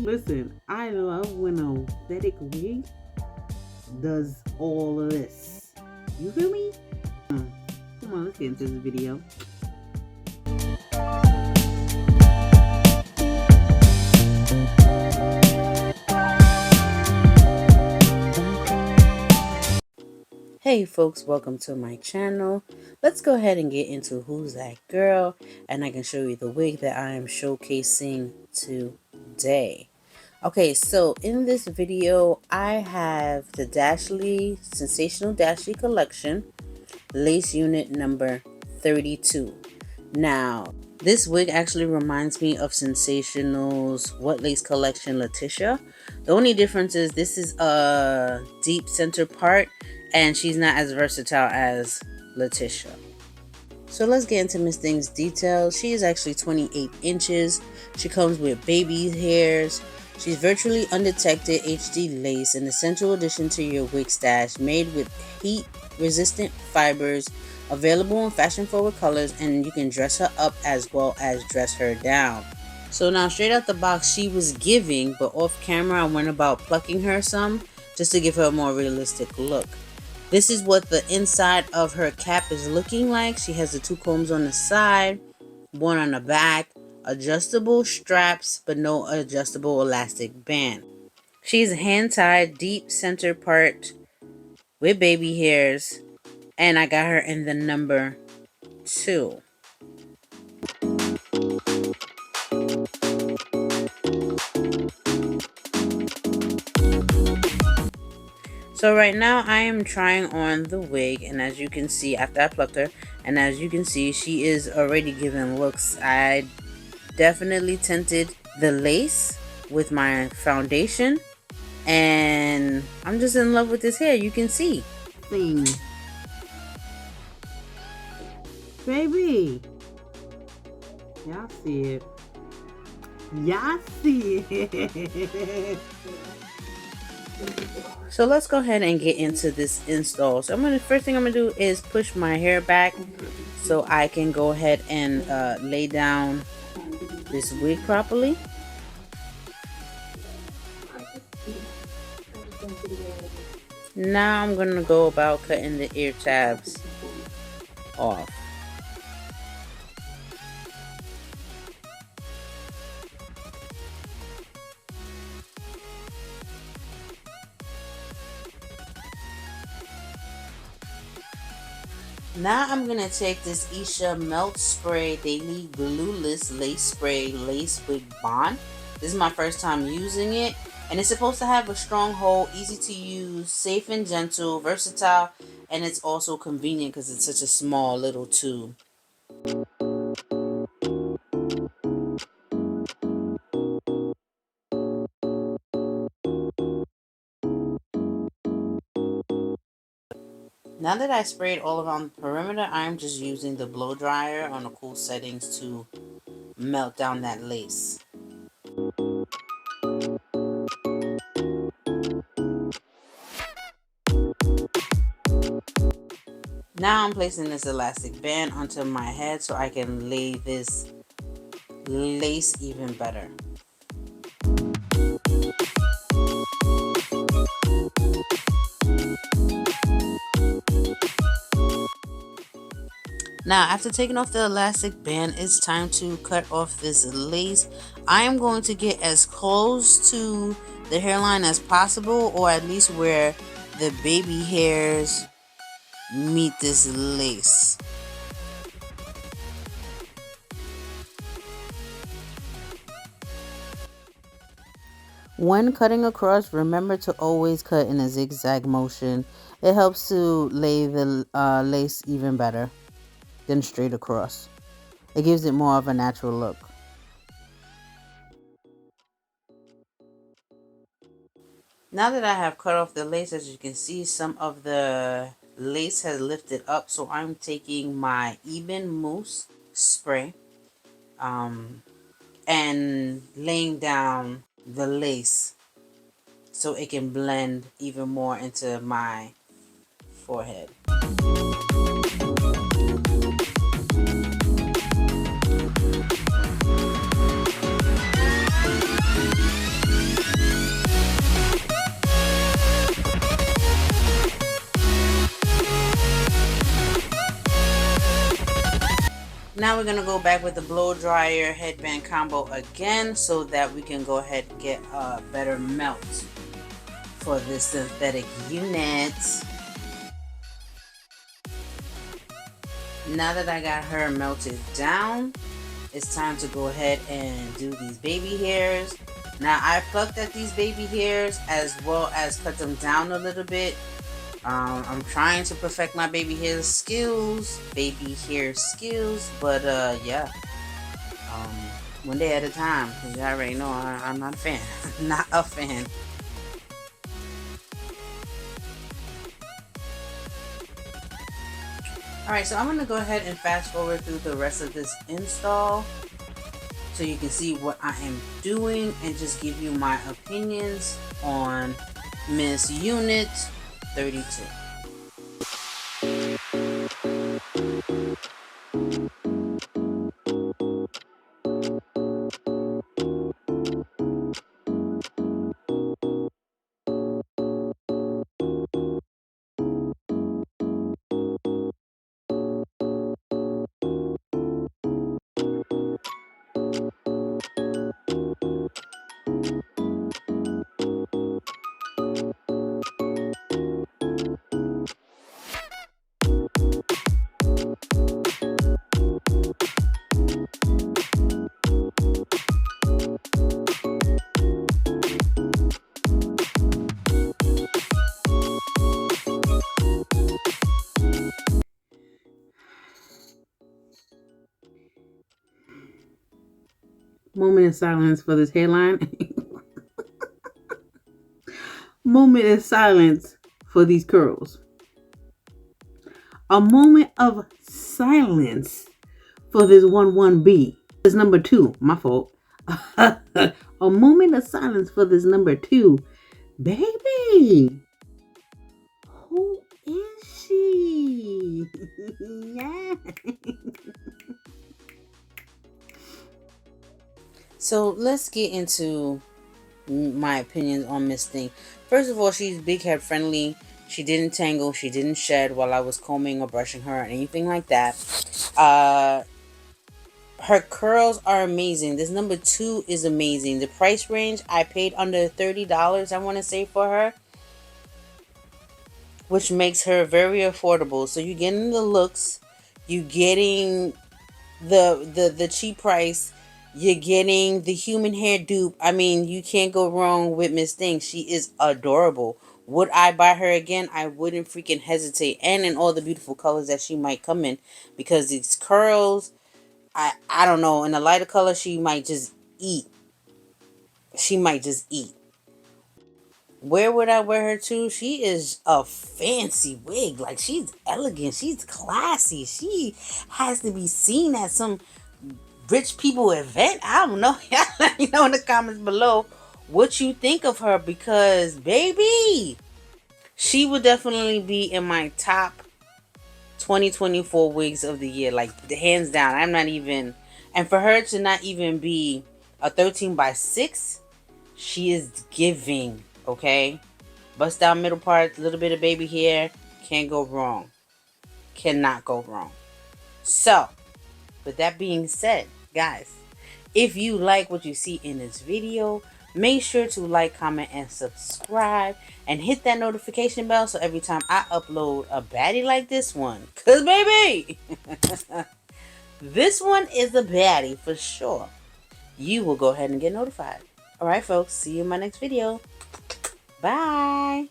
Listen, I love when a aesthetic wig does all of this. You feel me? Come on, let's get into this video. Hey folks, welcome to my channel. Let's go ahead and get into Who's That Girl, and I can show you the wig that I am showcasing today. Okay, so in this video I have the Sensational Dashly Collection lace unit number 32. Now this wig actually reminds me of Sensational's WhatLace Collection Latisha. The only difference is this is a deep center part and she's not as versatile as Latisha. So let's get into Miss Thing's details. She is actually 28 inches. She comes with baby hairs. She's virtually undetected HD lace, an essential addition to your wig stash, made with heat resistant fibers, available in fashion forward colors, and you can dress her up as well as dress her down. So now straight out the box she was giving, but off camera I went about plucking her some just to give her a more realistic look. This is what the inside of her cap is looking like. She has the two combs on the side, one on the back, adjustable straps, but no adjustable elastic band. She's hand-tied, deep center part with baby hairs, and I got her in the number 2. So right now I am trying on the wig, and as you can see, after I plucked her, and as you can see, she is already giving looks. I definitely tinted the lace with my foundation, and I'm just in love with this hair. You can see. Baby, y'all see it. Y'all see it. So let's go ahead and get into this install. So first thing I'm gonna do is push my hair back so I can go ahead and lay down this wig properly. Now I'm gonna go about cutting the ear tabs off. Now I'm going to take this Isha Melt Spray Daily Glueless Lace Spray Lace Wig Bond. This is my first time using it, and it's supposed to have a strong hold, easy to use, safe and gentle, versatile, and it's also convenient because it's such a small little tube. Now that I sprayed all around the perimeter, I'm just using the blow dryer on the cool settings to melt down that lace. Now I'm placing this elastic band onto my head so I can lay this lace even better. Now, after taking off the elastic band, it's time to cut off this lace. I am going to get as close to the hairline as possible, or at least where the baby hairs meet this lace. When cutting across, remember to always cut in a zigzag motion. It helps to lay the lace even better than straight across. It gives it more of a natural look. Now that I have cut off the lace, as you can see, some of the lace has lifted up, so I'm taking my Ebin Mousse spray and laying down the lace so it can blend even more into my forehead. Now we're going to go back with the blow dryer headband combo again so that we can go ahead and get a better melt for this synthetic unit. Now that I got her melted down, it's time to go ahead and do these baby hairs. Now I plucked at these baby hairs as well as cut them down a little bit. I'm trying to perfect my baby hair skills, but yeah, one day at a time, because you already know I'm not a fan. Not a fan. Alright, so I'm going to go ahead and fast forward through the rest of this install so you can see what I am doing and just give you my opinions on Miss Unit 32. Moment of silence for this hairline. Moment of silence for these curls. A moment of silence for this 11B. This number 2, my fault. A moment of silence for this number 2. Baby, who is she? Yeah. So let's get into my opinions on Miss Thing. First of all, she's big head friendly. She didn't tangle. She didn't shed while I was combing or brushing her or anything like that. Her curls are amazing. This number 2 is amazing. The price range, I paid under $30, I want to say, for her, which makes her very affordable. So you're getting the looks, you're getting the cheap price, you're getting the human hair dupe. I mean, you can't go wrong with Miss Thing. She is adorable. Would I buy her again? I wouldn't freaking hesitate. And in all the beautiful colors that she might come in, because these curls, I don't know, in a lighter color she might just eat. She might just eat. Where would I wear her to? She is a fancy wig. Like, she's elegant. She's classy. She has to be seen at some rich people event. I don't know. Let me know in the comments below what you think of her, because baby, she would definitely be in my top 2024 wigs of the year. Like, hands down. I'm not even, and for her to not even be a 13x6, she is giving. Okay, bust down middle part, a little bit of baby hair, can't go wrong. Cannot go wrong. So, with that being said, guys, if you like what you see in this video, make sure to like, comment, and subscribe, and hit that notification bell so every time I upload a baddie like this one, cause baby, this one is a baddie for sure, you will go ahead and get notified. Alright folks, see you in my next video. Bye.